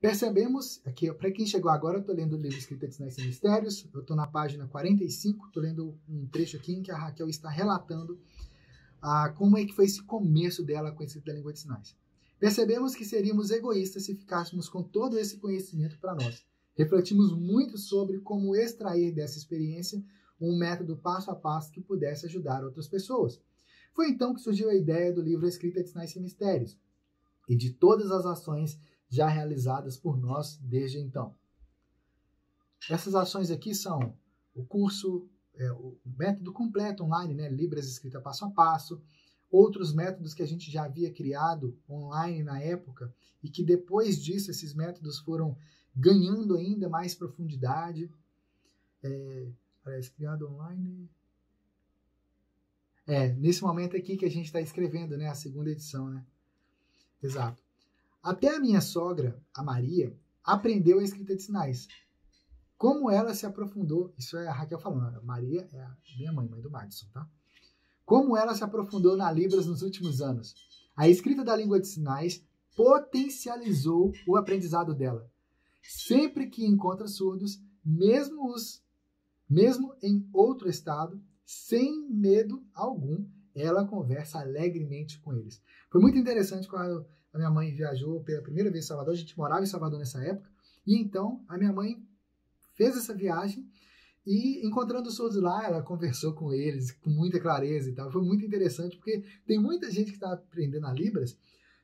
Percebemos, aqui, para quem chegou agora, eu estou lendo o livro Escrita de Sinais e Mistérios, eu estou na página 45, estou lendo um trecho aqui em que a Raquel está relatando como é que foi esse começo dela com a escrita da língua de sinais. Percebemos que seríamos egoístas se ficássemos com todo esse conhecimento para nós. Refletimos muito sobre como extrair dessa experiência um método passo a passo que pudesse ajudar outras pessoas. Foi então que surgiu a ideia do livro Escrita de Sinais e Mistérios e de todas as ações já realizadas por nós desde então. Essas ações aqui são o curso, o método completo online, né? Libras escrita passo a passo, outros métodos que a gente já havia criado online na época e que depois disso esses métodos foram ganhando ainda mais profundidade. Parece criado online. Nesse momento aqui que a gente está escrevendo, né? A segunda edição, né? Exato. Até a minha sogra, a Maria, aprendeu a escrita de sinais. Como ela se aprofundou, isso é a Raquel falando, a Maria é a minha mãe do Madison, tá? Como ela se aprofundou na Libras nos últimos anos. A escrita da língua de sinais potencializou o aprendizado dela. Sempre que encontra surdos, mesmo em outro estado, sem medo algum, ela conversa alegremente com eles. Foi muito interessante quando a minha mãe viajou pela primeira vez em Salvador, a gente morava em Salvador nessa época, e então a minha mãe fez essa viagem e, encontrando os surdos lá, ela conversou com eles com muita clareza e tal. Foi muito interessante, porque tem muita gente que está aprendendo a Libras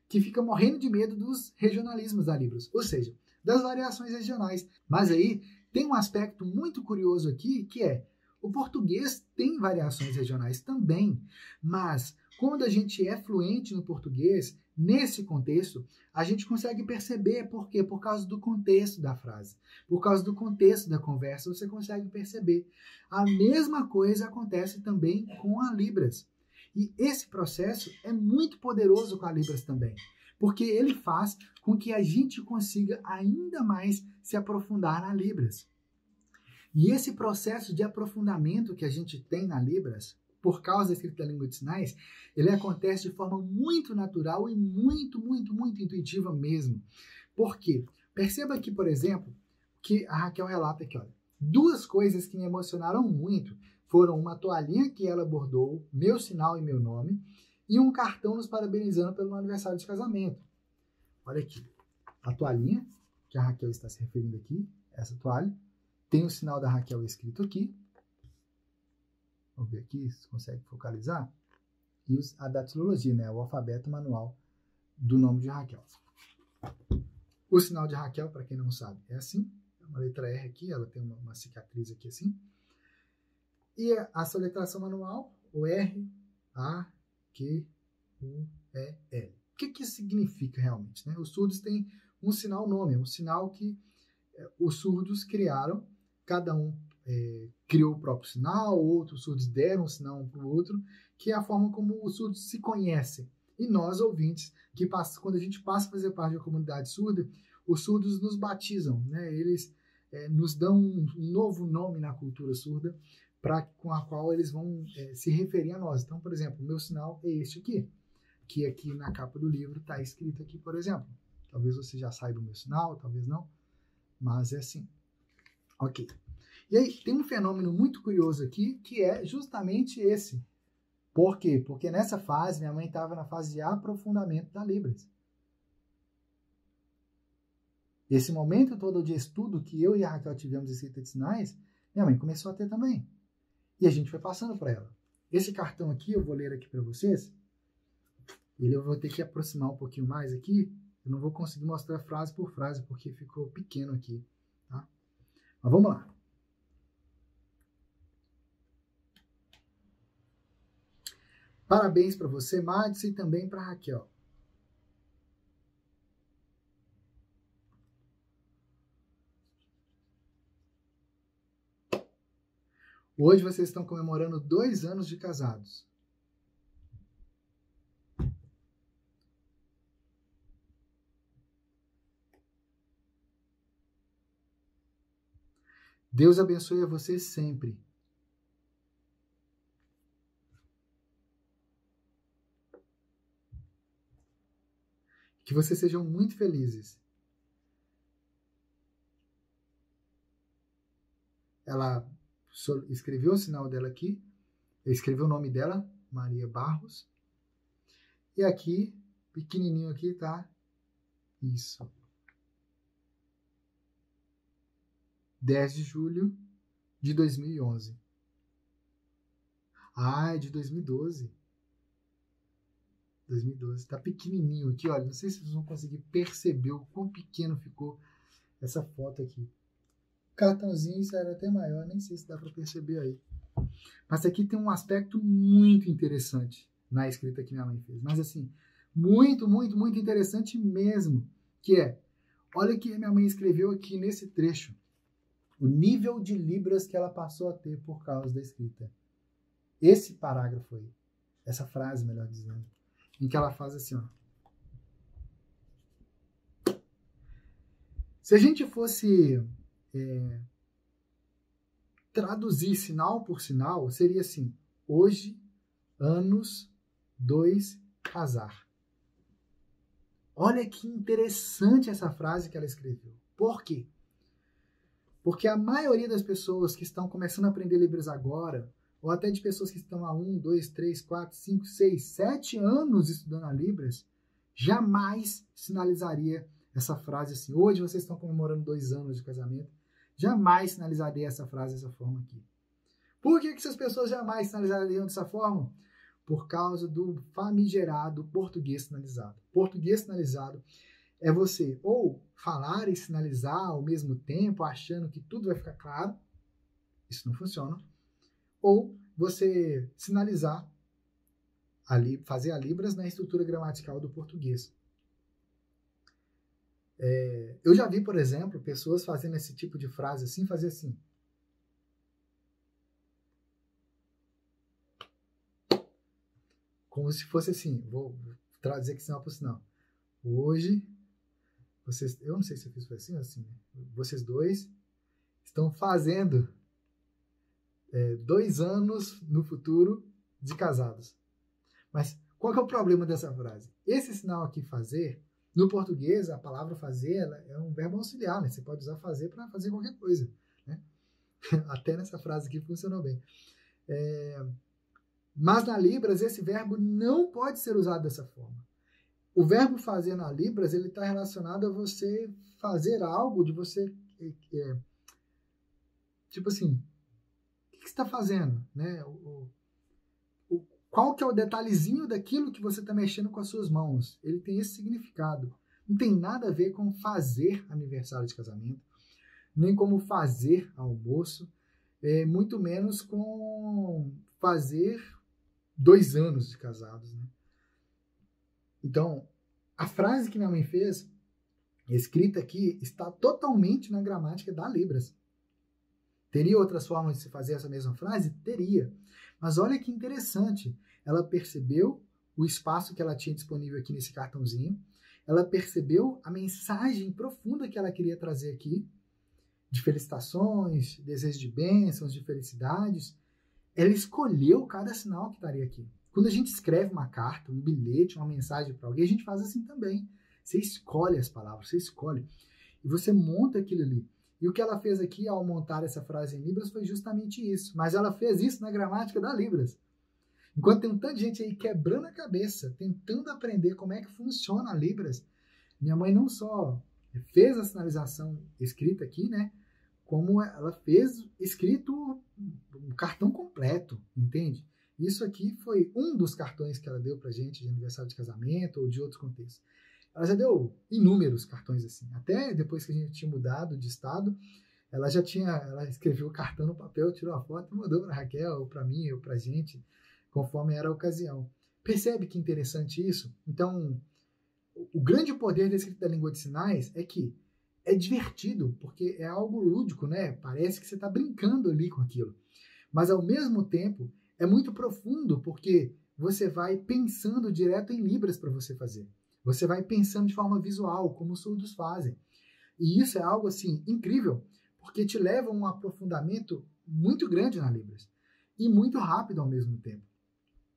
que fica morrendo de medo dos regionalismos da Libras, ou seja, das variações regionais. Mas aí tem um aspecto muito curioso aqui, que é o português tem variações regionais também, mas quando a gente é fluente no português, nesse contexto, a gente consegue perceber por quê? Por causa do contexto da frase, por causa do contexto da conversa, você consegue perceber. A mesma coisa acontece também com a Libras. E esse processo é muito poderoso com a Libras também, porque ele faz com que a gente consiga ainda mais se aprofundar na Libras. E esse processo de aprofundamento que a gente tem na Libras, por causa da escrita da língua de sinais, ele acontece de forma muito natural e muito intuitiva mesmo. Por quê? Perceba aqui, por exemplo, que a Raquel relata aqui, olha, 2 coisas que me emocionaram muito foram uma toalhinha que ela bordou, meu sinal e meu nome, e um cartão nos parabenizando pelo aniversário de casamento. Olha aqui, a toalhinha, que a Raquel está se referindo aqui, essa toalha, tem o sinal da Raquel escrito aqui. Vamos ver aqui se consegue focalizar. E a datilologia, né? O alfabeto manual do nome de Raquel. O sinal de Raquel, para quem não sabe, é assim. É uma letra R aqui, ela tem uma cicatriz aqui assim. E a soletração manual, o R, A, Q, U, E, L. O que isso significa realmente? Né? Os surdos têm um sinal nome, um sinal que os surdos criaram. Cada um criou o próprio sinal, outros surdos deram um sinal um para o outro, que é a forma como os surdos se conhecem. E nós, ouvintes, quando a gente passa a fazer parte da comunidade surda, os surdos nos batizam, né? Eles nos dão um novo nome na cultura surda, com a qual eles vão se referir a nós. Então, por exemplo, o meu sinal é este aqui, que aqui na capa do livro está escrito aqui, por exemplo. Talvez você já saiba o meu sinal, talvez não, mas é assim. Ok. E aí, tem um fenômeno muito curioso aqui, que é justamente esse. Por quê? Porque nessa fase, minha mãe estava na fase de aprofundamento da Libras. Esse momento todo de estudo que eu e a Raquel tivemos em escrita de sinais, minha mãe começou a ter também. E a gente foi passando para ela. Esse cartão aqui, eu vou ler aqui para vocês. Eu vou ter que aproximar um pouquinho mais aqui. Eu não vou conseguir mostrar frase por frase, porque ficou pequeno aqui. Tá? Mas vamos lá. Parabéns para você, Madison, e também para Raquel. Hoje vocês estão comemorando 2 anos de casados. Deus abençoe a vocês sempre. Que vocês sejam muito felizes. ela escreveu o sinal dela aqui, escreveu o nome dela, Maria Barros, e aqui, pequenininho aqui, tá? Isso. 10 de julho de 2011. Ah, é de 2012. 2012. Tá pequenininho aqui, olha. Não sei se vocês vão conseguir perceber o quão pequeno ficou essa foto aqui. O cartãozinho isso era até maior, nem sei se dá para perceber aí. Mas aqui tem um aspecto muito interessante na escrita que minha mãe fez. Mas assim, muito, muito, muito interessante mesmo. Que é, olha o que minha mãe escreveu aqui nesse trecho. O nível de libras que ela passou a ter por causa da escrita. Esse parágrafo aí. Essa frase, melhor dizendo. Em que ela faz assim, ó. Se a gente fosse traduzir sinal por sinal, seria assim: hoje, anos, 2, casar. Olha que interessante essa frase que ela escreveu. Por quê? Porque a maioria das pessoas que estão começando a aprender Libras agora, ou até de pessoas que estão há 1, 2, 3, 4, 5, 6, 7 anos estudando a Libras, jamais sinalizaria essa frase assim. Hoje vocês estão comemorando 2 anos de casamento. Jamais sinalizaria essa frase dessa forma aqui. Por que essas pessoas jamais sinalizariam dessa forma? Por causa do famigerado português sinalizado. Português sinalizado é você ou falar e sinalizar ao mesmo tempo, achando que tudo vai ficar claro. Isso não funciona. Ou você sinalizar, fazer a Libras na estrutura gramatical do português. Eu já vi, por exemplo, pessoas fazendo esse tipo de frase assim, fazer assim. Como se fosse assim, vou traduzir aqui sinal por sinal. Hoje, vocês, eu não sei se eu fiz assim ou assim, né? Vocês dois estão fazendo 2 anos no futuro de casados. Mas qual que é o problema dessa frase? Esse sinal aqui, fazer, no português, a palavra fazer ela é um verbo auxiliar, né? Você pode usar fazer para fazer qualquer coisa, né? Até nessa frase aqui funcionou bem. Mas na Libras, esse verbo não pode ser usado dessa forma. O verbo fazer na Libras, ele está relacionado a você fazer algo, de você... tipo assim, o que você está fazendo? Né? Qual que é o detalhezinho daquilo que você está mexendo com as suas mãos? Ele tem esse significado. Não tem nada a ver com fazer aniversário de casamento, nem como fazer almoço, muito menos com fazer 2 anos de casados. Né? Então, a frase que minha mãe fez, escrita aqui, está totalmente na gramática da Libras. Teria outras formas de se fazer essa mesma frase? Teria. Mas olha que interessante. Ela percebeu o espaço que ela tinha disponível aqui nesse cartãozinho. Ela percebeu a mensagem profunda que ela queria trazer aqui, de felicitações, desejos de bênçãos, de felicidades. Ela escolheu cada sinal que estaria aqui. Quando a gente escreve uma carta, um bilhete, uma mensagem para alguém, a gente faz assim também. Você escolhe as palavras, você escolhe. E você monta aquilo ali. E o que ela fez aqui ao montar essa frase em Libras foi justamente isso. Mas ela fez isso na gramática da Libras. Enquanto tem um tanto de gente aí quebrando a cabeça, tentando aprender como é que funciona a Libras, minha mãe não só fez a sinalização escrita aqui, né? Como ela fez escrito um cartão completo, entende? Isso aqui foi um dos cartões que ela deu pra gente de aniversário de casamento ou de outros contextos. Ela já deu inúmeros cartões assim. Até depois que a gente tinha mudado de estado, ela escreveu o cartão no papel, tirou a foto e mandou para Raquel, ou para mim, ou para a gente, conforme era a ocasião. Percebe que interessante isso? Então, o grande poder da escrita da língua de sinais é que é divertido, porque é algo lúdico, né? Parece que você está brincando ali com aquilo. Mas, ao mesmo tempo, é muito profundo, porque você vai pensando direto em Libras para você fazer. Você vai pensando de forma visual, como os surdos fazem. E isso é algo, assim, incrível, porque te leva a um aprofundamento muito grande na Libras. E muito rápido ao mesmo tempo.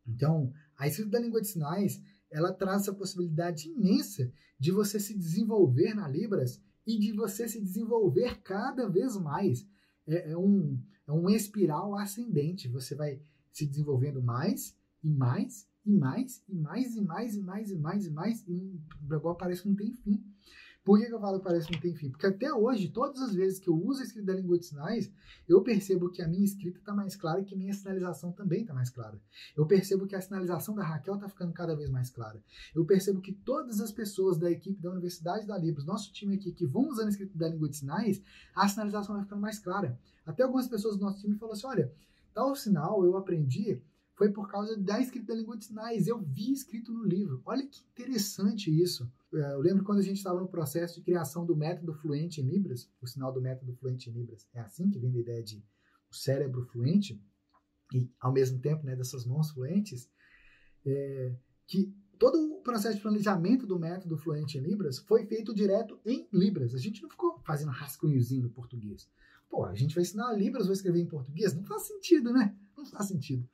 Então, a escrita da língua de sinais, ela traz essa possibilidade imensa de você se desenvolver na Libras e de você se desenvolver cada vez mais. é um espiral ascendente. Você vai se desenvolvendo mais e mais e mais e mais e mais e mais e mais e mais, e o negócio parece que não tem fim. Por que eu falo que parece que não tem fim? Porque até hoje, todas as vezes que eu uso a escrita da língua de sinais, eu percebo que a minha escrita está mais clara e que a minha sinalização também está mais clara. Eu percebo que a sinalização da Raquel está ficando cada vez mais clara. Eu percebo que todas as pessoas da equipe da Universidade da Libras, nosso time aqui, que vão usando a escrita da língua de sinais, a sinalização vai ficando mais clara. Até algumas pessoas do nosso time falaram assim, olha, tal sinal eu aprendi foi por causa da escrita da língua de sinais. Eu vi escrito no livro. Olha que interessante isso. Eu lembro quando a gente estava no processo de criação do método fluente em Libras, o sinal do método fluente em Libras. É assim que vem a ideia de o cérebro fluente e, ao mesmo tempo, né, dessas mãos fluentes, que todo o processo de planejamento do método fluente em Libras foi feito direto em Libras. A gente não ficou fazendo rascunhozinho no português. Pô, a gente vai ensinar Libras, vou escrever em português? Não faz sentido, né? Não faz sentido.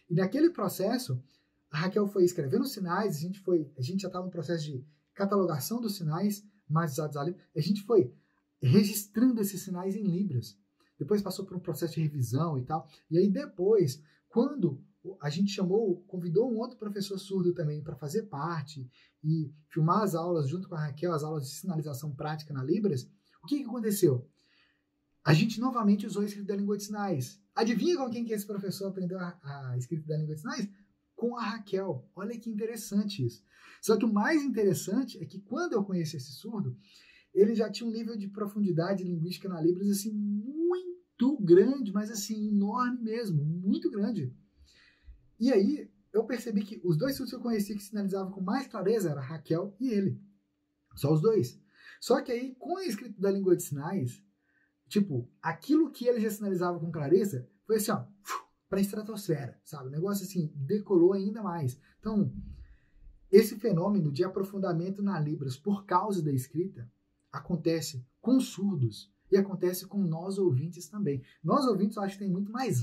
E naquele processo, a Raquel foi escrevendo os sinais, a gente já estava no processo de catalogação dos sinais mais usados ali, a gente foi registrando esses sinais em Libras. Depois passou por um processo de revisão e tal. E aí depois, quando a gente convidou um outro professor surdo também para fazer parte e filmar as aulas junto com a Raquel, as aulas de sinalização prática na Libras, o que aconteceu? A gente novamente usou a escrita da língua de sinais. Adivinha com quem que esse professor aprendeu a escrita da língua de sinais? Com a Raquel. Olha que interessante isso. Só que o mais interessante é que quando eu conheci esse surdo, ele já tinha um nível de profundidade linguística na Libras assim, muito grande, mas assim, enorme mesmo, muito grande. E aí eu percebi que os dois surdos que eu conheci que sinalizavam com mais clareza era a Raquel e ele. Só os dois. Só que aí, com a escrita da língua de sinais, tipo, aquilo que ele já sinalizava com clareza foi assim, ó, para a estratosfera, sabe? O negócio assim, decolou ainda mais. Então, esse fenômeno de aprofundamento na Libras por causa da escrita acontece com surdos e acontece com nós ouvintes também. Nós ouvintes, eu acho que tem muito mais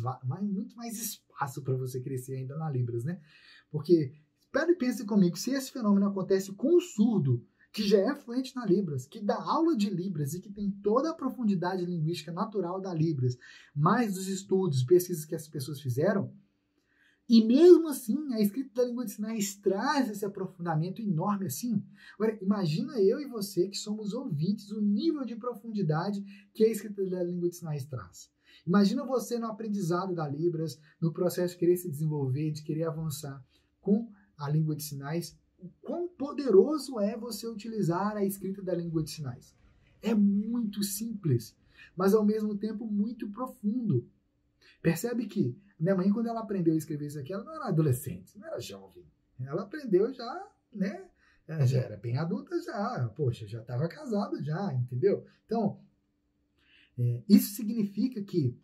espaço para você crescer ainda na Libras, né? Porque, espera e pense comigo, se esse fenômeno acontece com o surdo, que já é fluente na Libras, que dá aula de Libras e que tem toda a profundidade linguística natural da Libras, mais dos estudos, pesquisas que as pessoas fizeram, e mesmo assim a escrita da língua de sinais traz esse aprofundamento enorme assim. Agora, imagina eu e você que somos ouvintes, o nível de profundidade que a escrita da língua de sinais traz. Imagina você no aprendizado da Libras, no processo de querer se desenvolver, de querer avançar com a língua de sinais, o quão poderoso é você utilizar a escrita da língua de sinais. É muito simples, mas ao mesmo tempo muito profundo. Percebe que minha mãe, quando ela aprendeu a escrever isso aqui, ela não era adolescente, não era jovem. Ela aprendeu já, né? Ela já era bem adulta já, poxa, já estava casada já, entendeu? Então, isso significa que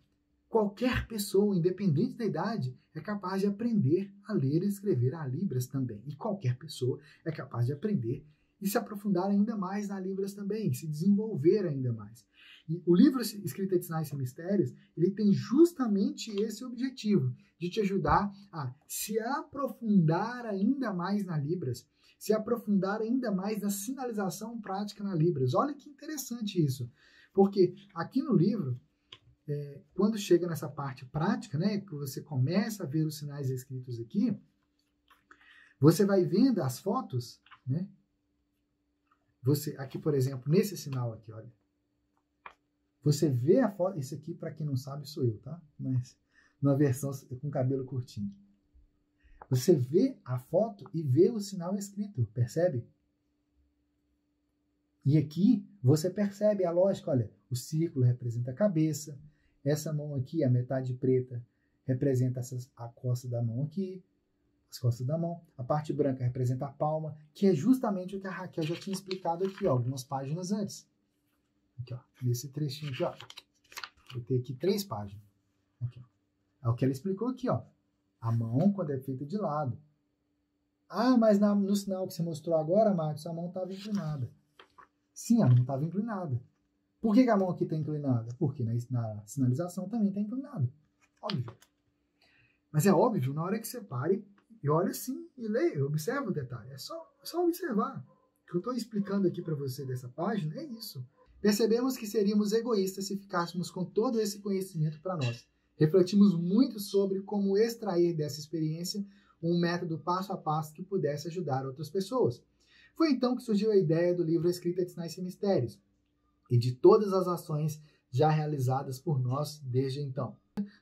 qualquer pessoa, independente da idade, é capaz de aprender a ler e escrever a Libras também. E qualquer pessoa é capaz de aprender e se aprofundar ainda mais na Libras também, se desenvolver ainda mais. E o livro Escrita de Sinais e Mistérios, ele tem justamente esse objetivo, de te ajudar a se aprofundar ainda mais na Libras, se aprofundar ainda mais na sinalização prática na Libras. Olha que interessante isso, porque aqui no livro, quando chega nessa parte prática, né, que você começa a ver os sinais escritos aqui, você vai vendo as fotos, né? Você, aqui, por exemplo, nesse sinal aqui, olha. Você vê a foto, isso aqui, para quem não sabe, sou eu, tá? Mas numa versão com cabelo curtinho. Você vê a foto e vê o sinal escrito, percebe? E aqui você percebe a lógica, olha, o círculo representa a cabeça, essa mão aqui, a metade preta, representa a costa da mão aqui, as costas da mão. A parte branca representa a palma, que é justamente o que a Raquel já tinha explicado aqui, ó, algumas páginas antes. Aqui, ó, nesse trechinho aqui, ó. Vou ter aqui 3 páginas. Aqui, ó. É o que ela explicou aqui, ó. A mão, quando é feita de lado. Ah, mas no sinal que você mostrou agora, Marcos, a mão estava inclinada. Sim, a mão estava inclinada. Por que a mão aqui está inclinada? Porque na sinalização também está inclinada. Óbvio. Mas é óbvio, na hora que você pare e olha assim e leia, observa o detalhe. É só observar. O que eu estou explicando aqui para você dessa página é isso. Percebemos que seríamos egoístas se ficássemos com todo esse conhecimento para nós. Refletimos muito sobre como extrair dessa experiência um método passo a passo que pudesse ajudar outras pessoas. Foi então que surgiu a ideia do livro Escrita de Sinais e Mistérios e de todas as ações já realizadas por nós desde então.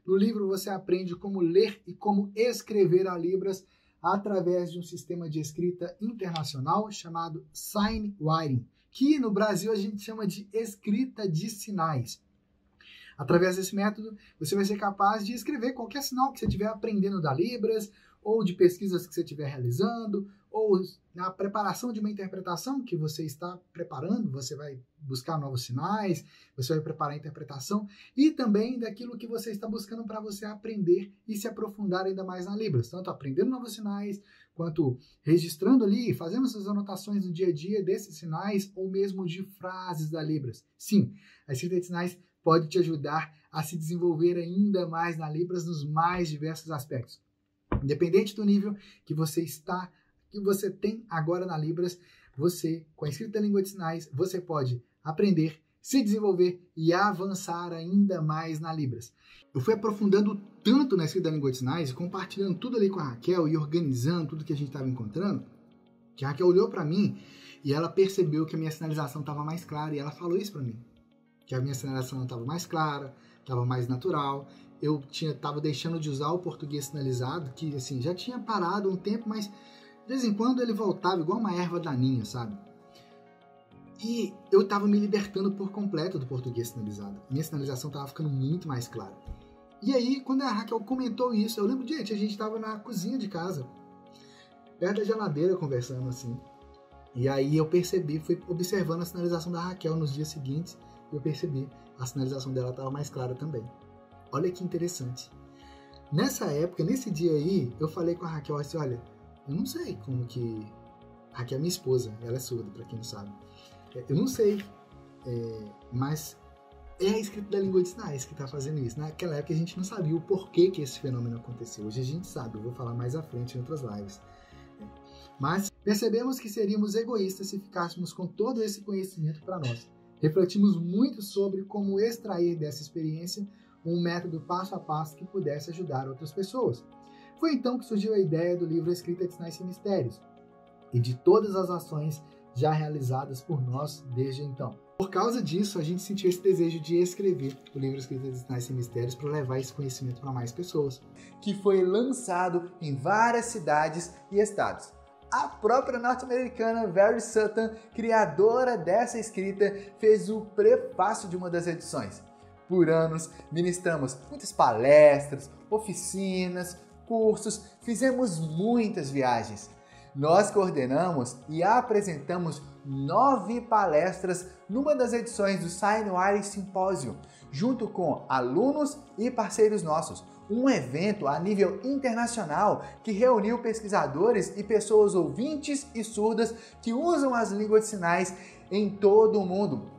No livro você aprende como ler e como escrever a Libras através de um sistema de escrita internacional chamado Sign Writing, que no Brasil a gente chama de escrita de sinais. Através desse método, você vai ser capaz de escrever qualquer sinal que você estiver aprendendo da Libras, ou de pesquisas que você estiver realizando, ou na preparação de uma interpretação que você está preparando, você vai buscar novos sinais, você vai preparar a interpretação, e também daquilo que você está buscando para você aprender e se aprofundar ainda mais na Libras, tanto aprendendo novos sinais, quanto registrando ali, fazendo essas anotações no dia a dia desses sinais, ou mesmo de frases da Libras. Sim, a escrita de sinais pode te ajudar a se desenvolver ainda mais na Libras nos mais diversos aspectos. Independente do nível que você tem agora na Libras, você, com a escrita da língua de sinais, você pode aprender, se desenvolver e avançar ainda mais na Libras. Eu fui aprofundando tanto na escrita da língua de sinais, compartilhando tudo ali com a Raquel e organizando tudo que a gente estava encontrando, que a Raquel olhou para mim e ela percebeu que a minha sinalização estava mais clara e ela falou isso para mim, que a minha sinalização estava mais clara, estava mais natural. Eu estava deixando de usar o português sinalizado, que assim, já tinha parado um tempo, mas de vez em quando ele voltava igual uma erva daninha, sabe? E eu estava me libertando por completo do português sinalizado. Minha sinalização estava ficando muito mais clara. E aí, quando a Raquel comentou isso, eu lembro, gente, a gente estava na cozinha de casa, perto da geladeira, conversando assim. E aí eu percebi, fui observando a sinalização da Raquel nos dias seguintes, e eu percebi a sinalização dela estava mais clara também. Olha que interessante. Nessa época, nesse dia aí, eu falei com a Raquel assim, olha, eu não sei como que... A Raquel é minha esposa, ela é surda, pra quem não sabe. Eu não sei, mas é a escrita da língua de sinais que está fazendo isso. Naquela época a gente não sabia o porquê que esse fenômeno aconteceu. Hoje a gente sabe, eu vou falar mais à frente em outras lives. Mas percebemos que seríamos egoístas se ficássemos com todo esse conhecimento para nós. Refletimos muito sobre como extrair dessa experiência um método passo a passo que pudesse ajudar outras pessoas. Foi então que surgiu a ideia do livro Escrita de Sinais e Mistérios e de todas as ações já realizadas por nós desde então. Por causa disso, a gente sentiu esse desejo de escrever o livro Escrita de Sinais e Mistérios para levar esse conhecimento para mais pessoas. Que foi lançado em várias cidades e estados. A própria norte-americana Very Sutton, criadora dessa escrita, fez o prefácio de uma das edições. Por anos, ministramos muitas palestras, oficinas, cursos, fizemos muitas viagens. Nós coordenamos e apresentamos 9 palestras numa das edições do Sign Writing Symposium, junto com alunos e parceiros nossos. Um evento a nível internacional que reuniu pesquisadores e pessoas ouvintes e surdas que usam as línguas de sinais em todo o mundo.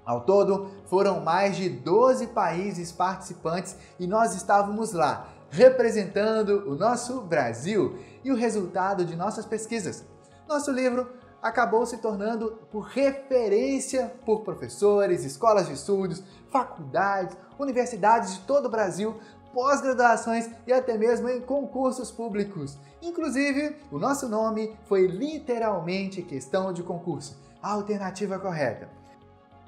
Ao todo, foram mais de 12 países participantes e nós estávamos lá, representando o nosso Brasil e o resultado de nossas pesquisas. Nosso livro acabou se tornando por referência por professores, escolas de estudos, faculdades, universidades de todo o Brasil, pós-graduações e até mesmo em concursos públicos. Inclusive, o nosso nome foi literalmente questão de concurso, a alternativa correta.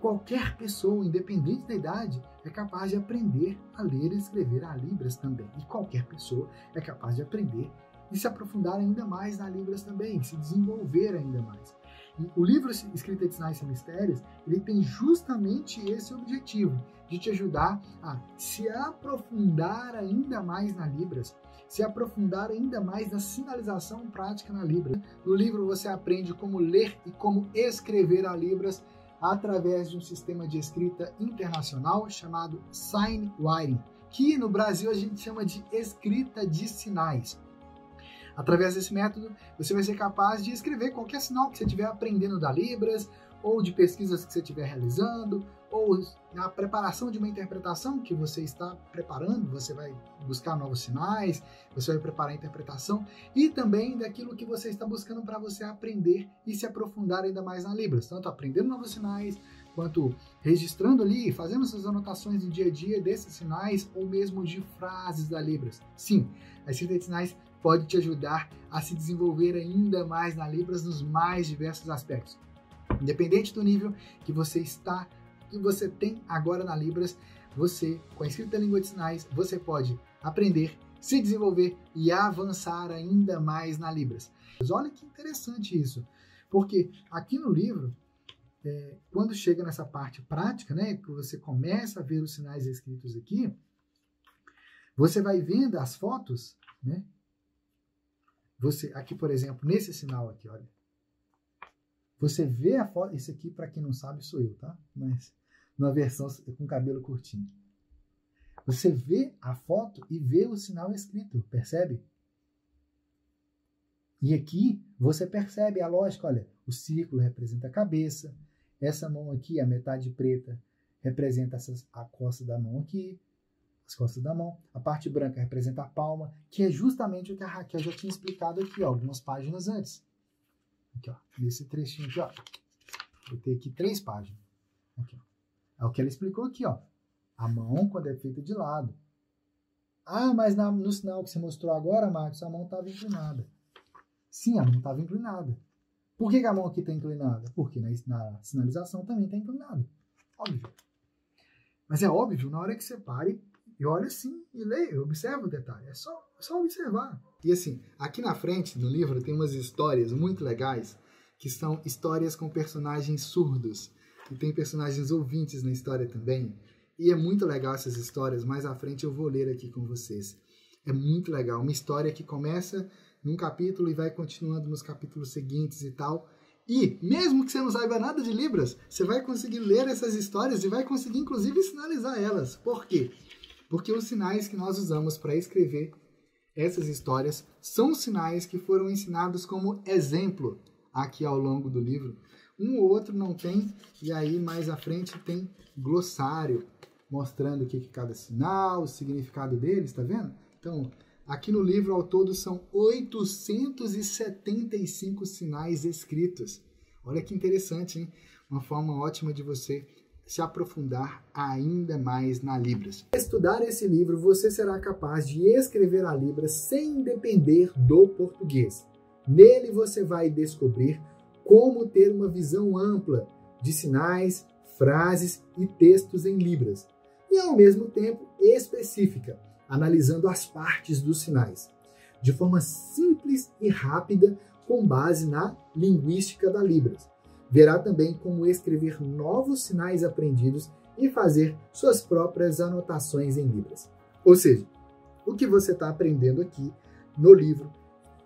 Qualquer pessoa, independente da idade, é capaz de aprender a ler e escrever a Libras também. E qualquer pessoa é capaz de aprender e se aprofundar ainda mais na Libras também, se desenvolver ainda mais. E o livro Escrita de Sinais e Mistérios, ele tem justamente esse objetivo, de te ajudar a se aprofundar ainda mais na Libras, se aprofundar ainda mais na sinalização prática na Libras. No livro você aprende como ler e como escrever a Libras através de um sistema de escrita internacional chamado Sign Writing, que no Brasil a gente chama de escrita de sinais. Através desse método, você vai ser capaz de escrever qualquer sinal que você estiver aprendendo da Libras, ou de pesquisas que você estiver realizando, ou na preparação de uma interpretação que você está preparando, você vai buscar novos sinais, você vai preparar a interpretação, e também daquilo que você está buscando para você aprender e se aprofundar ainda mais na Libras, tanto aprendendo novos sinais, quanto registrando ali, fazendo suas anotações do dia a dia desses sinais ou mesmo de frases da Libras. Sim, a escrita de sinais pode te ajudar a se desenvolver ainda mais na Libras nos mais diversos aspectos. Independente do nível que você está, que você tem agora na Libras, você, com a escrita da língua de sinais, você pode aprender, se desenvolver e avançar ainda mais na Libras. Mas olha que interessante isso, porque aqui no livro, quando chega nessa parte prática, né, que você começa a ver os sinais escritos aqui, você vai vendo as fotos, né? Você, aqui, por exemplo, nesse sinal aqui, olha. Você vê a foto, isso aqui, para quem não sabe, sou eu, tá? Mas numa versão com cabelo curtinho. Você vê a foto e vê o sinal escrito, percebe? E aqui você percebe a lógica, olha, o círculo representa a cabeça, essa mão aqui, a metade preta, representa a costa da mão aqui, as costas da mão, a parte branca representa a palma, que é justamente o que a Raquel já tinha explicado aqui, ó, algumas páginas antes. Aqui, ó, nesse trechinho aqui, ó. Vou ter aqui 3 páginas. Aqui, ó. É o que ela explicou aqui, ó. A mão quando é feita de lado. Ah, mas no sinal que você mostrou agora, Marcos, a mão estava inclinada. Sim, a mão estava inclinada. Por que a mão aqui está inclinada? Porque na sinalização também está inclinada. Óbvio. Mas é óbvio, na hora que você pare e olha assim e leia, observa o detalhe. É só observar. E assim, aqui na frente do livro tem umas histórias muito legais, que são histórias com personagens surdos. E tem personagens ouvintes na história também. E é muito legal essas histórias. Mais à frente eu vou ler aqui com vocês. É muito legal. Uma história que começa num capítulo e vai continuando nos capítulos seguintes e tal. E, mesmo que você não saiba nada de Libras, você vai conseguir ler essas histórias e vai conseguir, inclusive, sinalizar elas. Por quê? Porque os sinais que nós usamos para escrever essas histórias são sinais que foram ensinados como exemplo aqui ao longo do livro. Um ou outro não tem, e aí mais à frente tem glossário, mostrando o que é cada sinal, o significado deles, tá vendo? Então, aqui no livro, ao todo, são 875 sinais escritos. Olha que interessante, hein? Uma forma ótima de você se aprofundar ainda mais na Libras. Ao estudar esse livro, você será capaz de escrever a Libras sem depender do português. Nele você vai descobrir como ter uma visão ampla de sinais, frases e textos em Libras, e ao mesmo tempo específica, analisando as partes dos sinais, de forma simples e rápida, com base na linguística da Libras. Verá também como escrever novos sinais aprendidos e fazer suas próprias anotações em Libras. Ou seja, o que você está aprendendo aqui no livro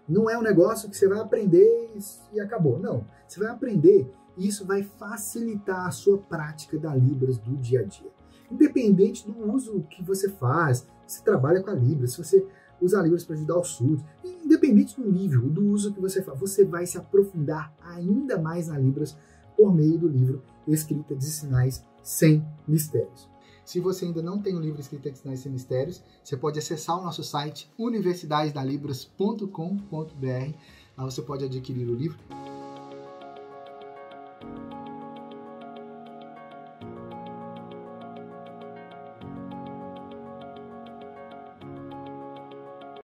não é um negócio que você vai aprender e acabou. Não, você vai aprender e isso vai facilitar a sua prática da Libras do dia a dia. Independente do uso que você faz, se você trabalha com a Libras, se você usa a Libras para ajudar os surdos, independente do nível, do uso que você faz, você vai se aprofundar ainda mais na Libras por meio do livro Escrita de Sinais Sem Mistérios. Se você ainda não tem o livro Escrita de Sinais Sem Mistérios, você pode acessar o nosso site universidadedalibras.com.br. Lá você pode adquirir o livro